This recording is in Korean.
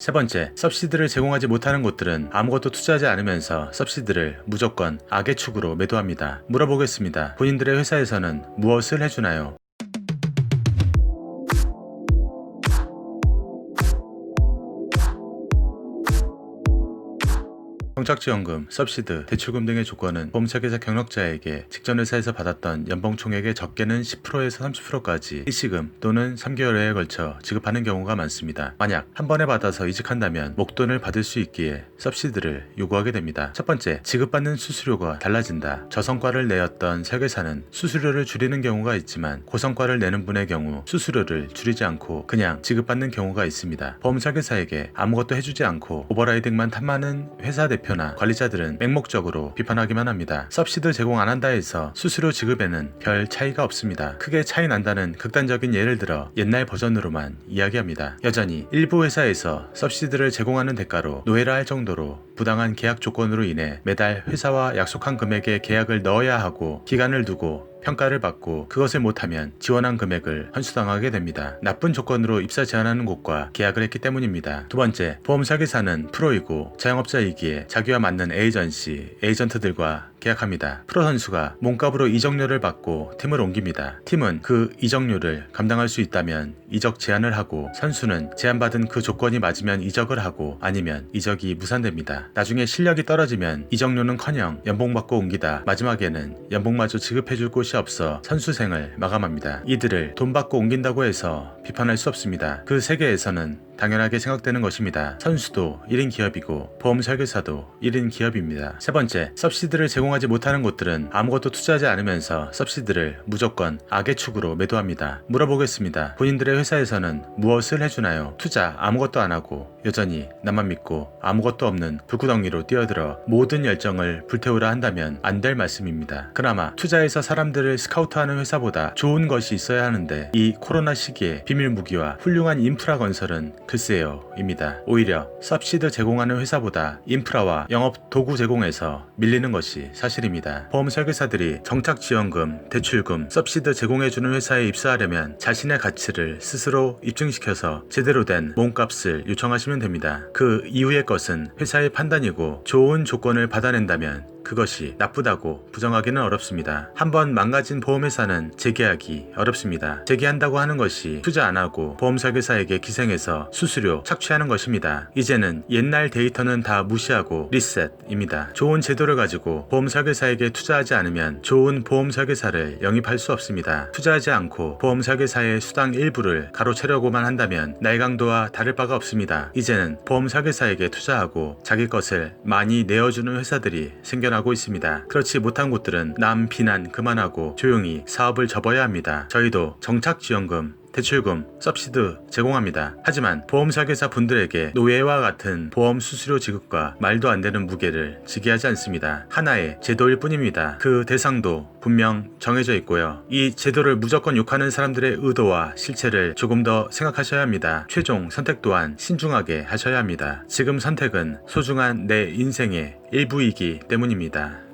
세 번째, 서브시드를 제공하지 못하는 곳들은 아무것도 투자하지 않으면서 서브시드를 무조건 악의 축으로 매도합니다. 물어보겠습니다. 본인들의 회사에서는 무엇을 해주나요? 정착지원금, 서브시드, 대출금 등의 조건은 보험사계사 경력자에게 직전 회사에서 받았던 연봉 총액의 적게는 10%에서 30%까지 일시금 또는 3개월에 걸쳐 지급하는 경우가 많습니다. 만약 한 번에 받아서 이직한다면 목돈을 받을 수 있기에 서브시드를 요구하게 됩니다. 첫 번째, 지급받는 수수료가 달라진다. 저성과를 내었던 설계사는 수수료를 줄이는 경우가 있지만 고성과를 내는 분의 경우 수수료를 줄이지 않고 그냥 지급받는 경우가 있습니다. 보험설계사에게 아무것도 해주지 않고 오버라이딩만 탐하는 회사 대표나 관리자들은 맹목적으로 비판하기만 합니다. 서브시드 제공 안 한다 해서 수수료 지급에는 별 차이가 없습니다. 크게 차이 난다는 극단적인 예를 들어 옛날 버전으로만 이야기합니다. 여전히 일부 회사에서 서브시드를 제공하는 대가로 노예라 할 정도로 부당한 계약 조건으로 인해 매달 회사와 약속한 금액의 계약을 넣어야 하고 기간을 두고 평가를 받고 그것을 못하면 지원한 금액을 환수당하게 됩니다. 나쁜 조건으로 입사 제한하는 곳과 계약을 했기 때문입니다. 두 번째, 보험설계사는 프로이고 자영업자이기에 자기와 맞는 에이전트들과 계약합니다. 프로 선수가 몸값으로 이적료를 받고 팀을 옮깁니다. 팀은 그 이적료를 감당할 수 있다면 이적 제한을 하고 선수는 제한받은 그 조건이 맞으면 이적을 하고 아니면 이적이 무산됩니다. 나중에 실력이 떨어지면 이적료는커녕 연봉받고 옮기다 마지막에는 연봉마저 지급해줄 곳이 없어 선수생을 마감합니다. 이들을 돈 받고 옮긴다고 해서 비판할 수 없습니다. 그 세계에서는 당연하게 생각되는 것입니다. 선수도 1인 기업이고 보험 설계사도 1인 기업입니다. 세 번째, 서브시드를 제공하지 못하는 곳들은 아무것도 투자하지 않으면서 서브시드를 무조건 악의 축으로 매도합니다. 물어보겠습니다. 본인들의 회사에서는 무엇을 해주나요? 투자 아무것도 안 하고 여전히 나만 믿고 아무것도 없는 불구덩이로 뛰어들어 모든 열정을 불태우라 한다면 안 될 말씀입니다. 그나마 투자해서 사람들을 스카우트하는 회사보다 좋은 것이 있어야 하는데 이 코로나 시기에 비밀 무기와 훌륭한 인프라 건설은 글쎄요 입니다. 오히려 서브시드 제공하는 회사보다 인프라와 영업 도구 제공에서 밀리는 것이 사실입니다. 보험 설계사들이 정착지원금, 대출금, 서브시드 제공해주는 회사에 입사하려면 자신의 가치를 스스로 입증시켜서 제대로 된 몸값을 요청하시면 됩니다. 그 이후의 것은 회사의 판단이고 좋은 조건을 받아낸다면 그것이 나쁘다고 부정하기는 어렵습니다. 한번 망가진 보험회사는 재개하기 어렵습니다. 재개한다고 하는 것이 투자 안 하고 보험 설계사에게 기생해서 수수료 착취하는 것입니다. 이제는 옛날 데이터는 다 무시하고 리셋입니다. 좋은 제도를 가지고 보험 설계사에게 투자하지 않으면 좋은 보험 설계사를 영입할 수 없습니다. 투자하지 않고 보험 설계사의 수당 일부를 가로채려고만 한다면 날강도와 다를 바가 없습니다. 이제는 보험 설계사에게 투자하고 자기 것을 많이 내어주는 회사들이 생겨나고 있습니다. 그렇지 못한 곳들은 남 비난 그만하고 조용히 사업을 접어야 합니다. 저희도 정착지원금, 대출금, 서브시드 제공합니다. 하지만 보험 설계사 분들에게 노예와 같은 보험 수수료 지급과 말도 안 되는 무게를 지게 하지 않습니다. 하나의 제도일 뿐입니다. 그 대상도 분명 정해져 있고요. 이 제도를 무조건 욕하는 사람들의 의도와 실체를 조금 더 생각하셔야 합니다. 최종 선택 또한 신중하게 하셔야 합니다. 지금 선택은 소중한 내 인생의 일부이기 때문입니다.